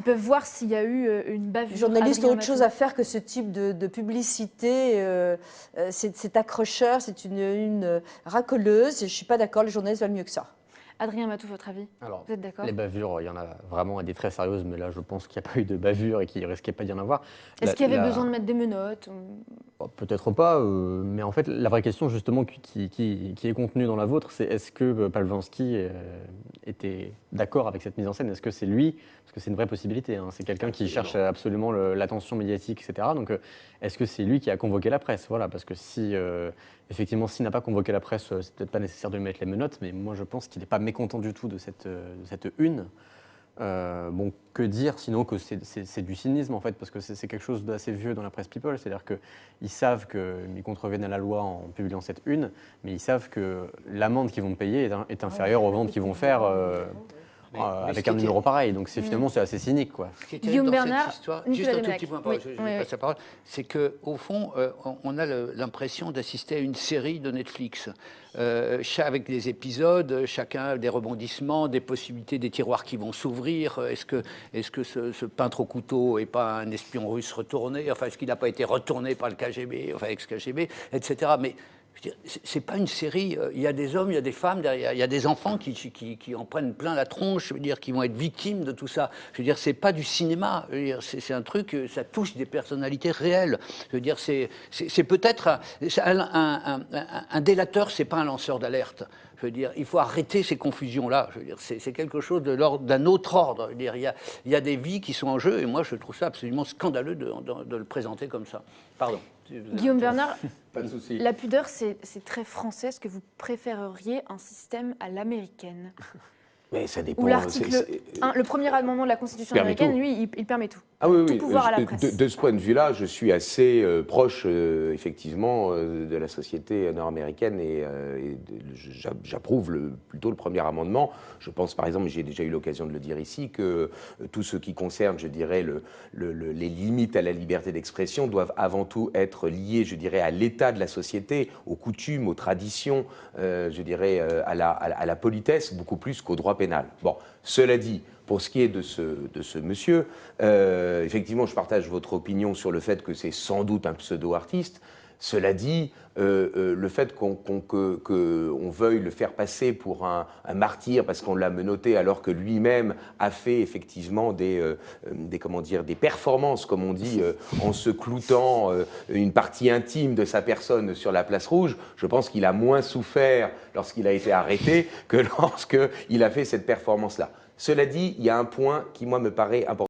peuvent voir s'il y a eu une bavure. Les journalistes ont Adrien autre chose Matou. à faire que ce type de publicité. C'est accrocheur, c'est une racoleuse. Je ne suis pas d'accord, les journalistes valent mieux que ça. Adrien Matou, votre avis? Alors, Vous êtes d'accord? les bavures, il y en a vraiment des très sérieuses, mais là, je pense qu'il n'y a pas eu de bavure et qu'il ne risquait pas d'y en avoir. Est-ce qu'il y avait besoin de mettre des menottes? Oh, peut-être pas, mais en fait, la vraie question justement qui est contenue dans la vôtre, c'est est-ce que Pawlowski était d'accord avec cette mise en scène? Est-ce que c'est lui? Parce que c'est une vraie possibilité, hein. C'est quelqu'un qui cherche absolument l'attention médiatique, etc. Donc, est-ce que c'est lui qui a convoqué la presse? Voilà, parce que si, effectivement, s'il n'a pas convoqué la presse, c'est peut-être pas nécessaire de lui mettre les menottes, mais moi, je pense qu'il n'est pas mécontent du tout de cette une. Bon, que dire sinon que c'est du cynisme en fait, parce que c'est quelque chose d'assez vieux dans la presse people, c'est-à-dire qu'ils savent qu'ils contreviennent à la loi en publiant cette une, mais ils savent que l'amende qu'ils vont payer est inférieure aux ventes qu'ils vont faire avec un numéro pareil, donc finalement c'est assez cynique, quoi. Ce qui est terrible Guillaume dans Bernard, cette histoire, Nicolas juste un tout Demelac. petit point, Oui, je oui, passe la parole, c'est qu'au fond, on a l'impression d'assister à une série de Netflix, avec des épisodes, chacun des rebondissements, des possibilités, des tiroirs qui vont s'ouvrir. Est-ce que ce peintre au couteau n'est pas un espion russe retourné? Enfin, est-ce qu'il n'a pas été retourné par le KGB, enfin ex-KGB, etc. Mais c'est pas une série. Il y a des hommes, il y a des femmes, il y a des enfants qui en prennent plein la tronche. Je veux dire, qui vont être victimes de tout ça. Je veux dire, c'est pas du cinéma. C'est un truc, ça touche des personnalités réelles. Je veux dire, c'est peut-être un délateur, c'est pas un lanceur d'alerte. Je veux dire, il faut arrêter ces confusions-là. Je veux dire, c'est quelque chose d'un autre ordre. Je veux dire, il y a des vies qui sont en jeu, et moi, je trouve ça absolument scandaleux de le présenter comme ça. Pardon. Guillaume Bernard, Pas de souci. la pudeur, c'est très français. Est-ce que vous préféreriez un système à l'américaine? Mais ça dépend. Ou l'article 1, le premier amendement de la Constitution Permet américaine, tout. lui, il permet tout. Ah oui, Tout oui. pouvoir à la presse. De ce point de vue-là, je suis assez proche, effectivement, de la société nord-américaine et j'approuve plutôt le premier amendement. Je pense, par exemple, j'ai déjà eu l'occasion de le dire ici, que tout ce qui concerne, je dirais, les limites à la liberté d'expression doivent avant tout être liées, je dirais, à l'état de la société, aux coutumes, aux traditions, je dirais, à la politesse, beaucoup plus qu'au droit pénal. Bon, cela dit, pour ce qui est de ce monsieur, effectivement, je partage votre opinion sur le fait que c'est sans doute un pseudo-artiste. Cela dit, le fait qu'on veuille le faire passer pour un martyr parce qu'on l'a menotté alors que lui-même a fait effectivement des performances, comme on dit, en se cloutant une partie intime de sa personne sur la place rouge, je pense qu'il a moins souffert lorsqu'il a été arrêté que lorsqu'il a fait cette performance-là. Cela dit, il y a un point qui, moi, me paraît important.